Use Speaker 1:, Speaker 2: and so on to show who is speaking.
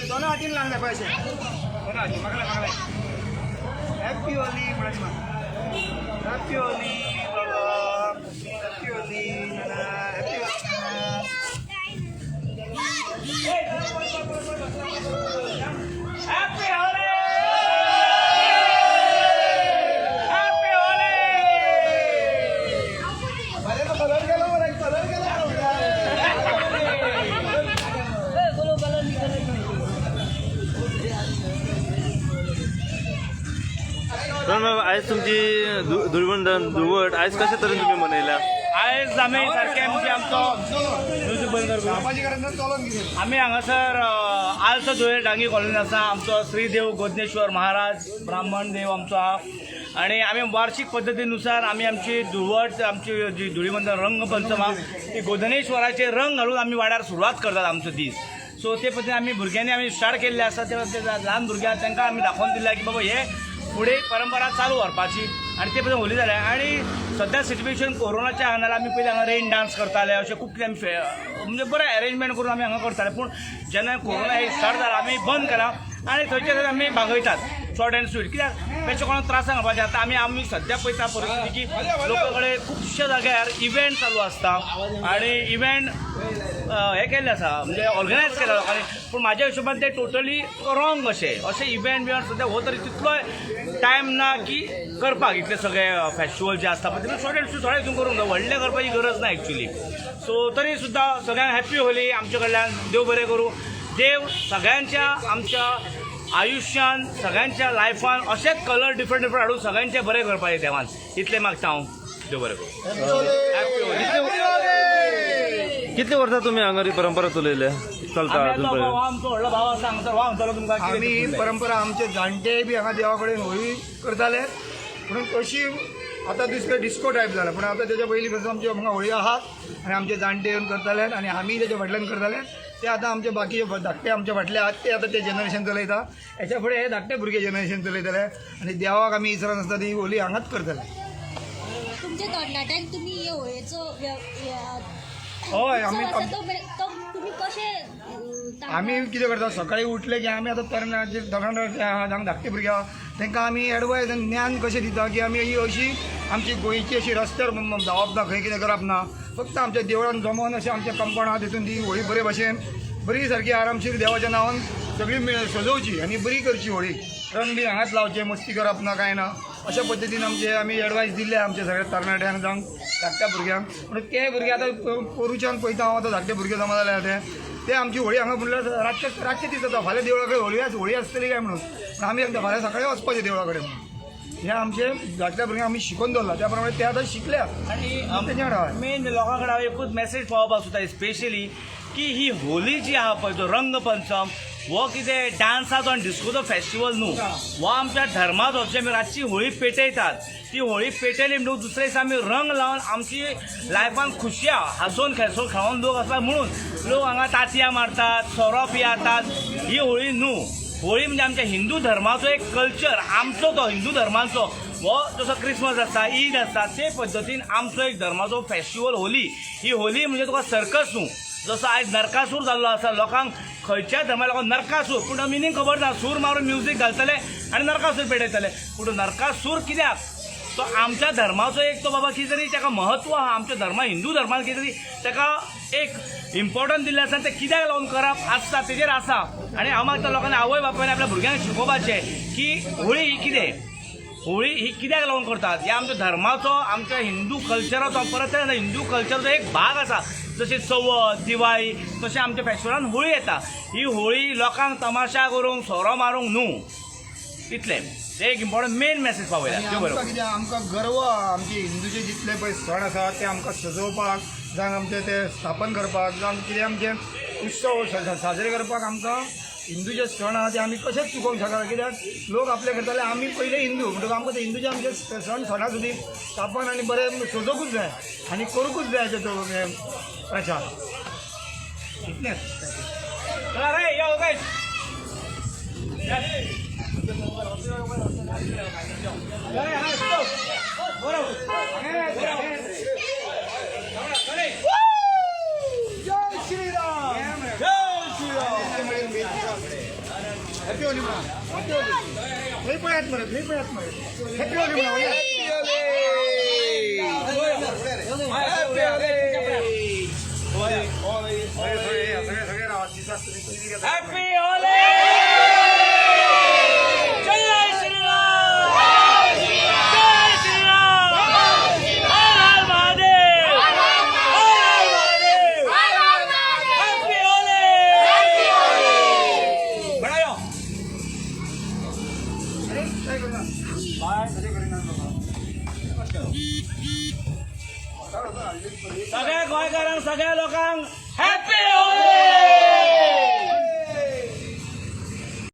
Speaker 1: दोनों हातीन लागले पैसे हॅपी होली म्हणायची हॅपी होली बाबा happy Holy happy happy Holy
Speaker 2: आज तुमची धुळवंदन धुळवट आज कशा तरेन तुम्ही मनयल्या?
Speaker 3: आज आम्ही सारखे आम्ही हांगासर आलचो धुळे डांगी कॉलनी आसा आमचो श्रीदेव घोटनेश्वर महाराज ब्राह्मण देव आमचो हा आणि आम्ही वार्षिक पद्धतीनुसार आम्ही आमची धुळवट आमची जी धुळीवंदन रंगपंचमा ती घोटनेश्वराचे रंग घालून आम्ही वाड्यार सुरवात करतात आमचो दीस. सो ते पद्धतीन आम्ही भुरग्यांनी आम्ही स्टार्ट केल्ले आसा ते ल्हान भुरग्यांक तांकां आमी दाखोवन दिल्या की बाबा हे फुडें परंपरा चालू व्हरपाची आणि ते पद्दतीन होली जाल्या. आणि सध्या सिच्युएशन कोरोनाच्या हांगार आमी पयलीं हांगा रेन डान्स करताले अशें खूब कितें आमी म्हणजे बरें अरेंजमेंट करून आमी हांगा करताले. पूण जेन्ना कोरोना हे स्टार्ट जाला आमी बंद केला आणि थंयचे आमी भागयतात शॉर्ट एंड स्वीट कित्याक बेश्टे कोणाक त्रास घालपाचें. आतां आमी सध्या पळयता परिस्थिती की लोकां कडेन खुबशे जाग्यार इव्हेंट चालू आसता आणि इव्हेंट हे केल्ले आसा म्हणजे ऑर्गनायज केला लोकांनी. पूण म्हाज्या हिशोबान ते टोटली रॉंग अशें इव्हेंट बिव्हेंट सध्या हो तरी तितलोय टायम ना की करपाक इतले सगळे फेस्टिवल जे आसता पळय शॉर्ट एंड स्वीट थोडे हितून करूंक जाय व्हडले करपाची गरज ना एक्चुली. सो तरी सुद्दां सगळ्यांक हॅपी होली आमचे कडल्यान. देव बरें करूं. देव सगळ्यांच्या आमच्या आयुष्यान सगळ्यांच्या लायफान अशेंच कलर डिफरंट डिफरंट हाडून सगळ्यांचे बरें करपाचें देवान इतलें मागता हांव. देव बरें करूं. Happy Holy.
Speaker 2: कितले वर्सां तुम्ही हांगा परंपरा चलयल्या चलता?
Speaker 3: आमचो व्हडलो भाव आसा हांगासर हो सांगतलो तुमकां.
Speaker 1: आमी परंपरा आमचे जाणटे बी हांगा देवा कडेन होळी करताले पूण तशी आतां दुसरे डिस्को टायप जाला. पूण आतां तेच्या पयलीं पासून आमचे हांगा होळी आहात आनी आमचे जाणटे येवन करताले आनी आमी तेच्या फाटल्यान करताले. ते आतां आमचे बाकीचे धाकटे आमचे फाटले आहात ते आतां ते जनरेशन चलयता. हेच्या फुडें हे धाकटे भुरगे जनरेशन चलयतले आनी देवाक आमी इसरान आसता ती होळी हांगाच करतले.
Speaker 4: तुमच्या तरणाट्यांक तुमी हे होळयेचो
Speaker 1: हय आमी
Speaker 4: तुमी कशे
Speaker 1: आमी कितें करता सकाळीं उठले की आमी आतां तरणाटे धाकटे भुरगे आहा तांकां आमी एडवायज आनी ज्ञान कशें दिता की आमी ही अशी आमची गोंयची अशी रस्त्यार धांवप ना खंय कितें करप ना. फक्त आमच्या देवळान जमोन अशें आमचें कंपाउंड आहा तितून ती होळी बरे भशेन बरी सारकी आरामशीर देवाच्या नांवान सगळी सजोवची आनी बरी करची होळी. रंग बी हांगाच लावचे मस्ती करप ना कांय ना अशा पद्दतीन आमी एडवायस दिल्ले आमच्या सगळ्या तरणाट्यांक जावं धाकट्या भुरग्यांक. पूण ते भुरगे आतां पोरुच्यान पळयता हांव आतां धाकटे भुरगे जमा जाले ते आमची होळी हांगा म्हणल्यार रातचे दीस जाता. फाल्यां देवळा कडेन होळी आसतली काय म्हणून आमी फाल्यां सकाळी वचपाचें देवळा कडेन म्हणून हे आमचे धाकट्या भुरग्यांक आमी शिकोवन दवरला त्या प्रमाणे ते आतां शिकल्या.
Speaker 3: आनी मेन लोकां कडेन हांव एकूच मेसेज पावोवपाक सोदता स्पेशली की ही होली जी आहा पळय तो रंगपंचम हो कितें डान्साचो आनी डिस्कोचो फेस्टिवल न्हू. हो आमच्या धर्माचो जे आमी रातची होळी पेटयतात ती होळी पेटयली म्हणून दुसरे दिसा आमी रंग लावन आमची लायफान खुशया हांसोन खेळसोन खेळोन लोक आसतात म्हणून लोक हांगा तांतयां मारतात सोरो पियातात. ही होळी न्हू. होळी म्हणजे आमच्या हिंदू धर्माचो एक कल्चर आमचो तो हिंदू धर्माचो हो जसो क्रिसमस आसता ईद आसता ते पद्दतीन आमचो एक धर्माचो फेस्टिवल होली. ही होली म्हणजे तुका सर्कस न्हू. जसो आयज नरकासूर जाल्लो आसा लोकांक खंयच्याय धर्मा लोकांक नरकासूर पूण मिनींग खबर ना. सूर मारून म्युजीक घालतले आनी नरकासूर पेटयतले पूण नरकासूर कित्याक तो आमच्या धर्माचो एक तो बाबा कितें तरी ताका महत्व आहा. आमच्या धर्मा हिंदू धर्मान कितें तरी ताका एक इम्पॉर्टन्स दिल्लें आसा ते कित्याक लागून करप आसता तेजेर आसा. आनी हांव मागता लोकांनी आवय बापायन आपल्या भुरग्यांक शिकोवपाचें की होळी ही कितें होळी ही कित्याक लागून करतात. हे आमच्या धर्माचो आमच्या हिंदू कल्चराचो परत हिंदू कल्चराचो एक भाग आसा. जशी चवथ दिवाळी तशें आमच्या फेस्टिवलान होळी येता. ही होळी लोकांक तमाशा करूंक सोरो मारूंक न्हू इतलें एक इम्पॉर्टंट मेन मेसेज पावयला.
Speaker 1: कित्याक आमकां गर्व आमचे हिंदूचे जितले पळय सण आसा ते आमकां सजोवपाक जावं आमचे ते स्थापन करपाक जावं कितें आमचे उत्सव साजरे करपाक आमकां हिंदूचे सण आहा ते आमी कशेंच चुकोवंक शकना. कित्याक लोक आपले करताले आमी पयले हिंदू म्हणटकच आमकां ते हिंदूचे आमचे सण सणा सुद्दां स्थापन आनी बरें सजोवंकूच जाय आनी करूंकूच जाय तेचो प्रचार इतलेंच.
Speaker 3: चला रे या उगाच
Speaker 1: जय श्रीराम हॅपी होली म्हणा हे पण आहेत म्हणत हॅपी होली म्हणा
Speaker 3: हॅपी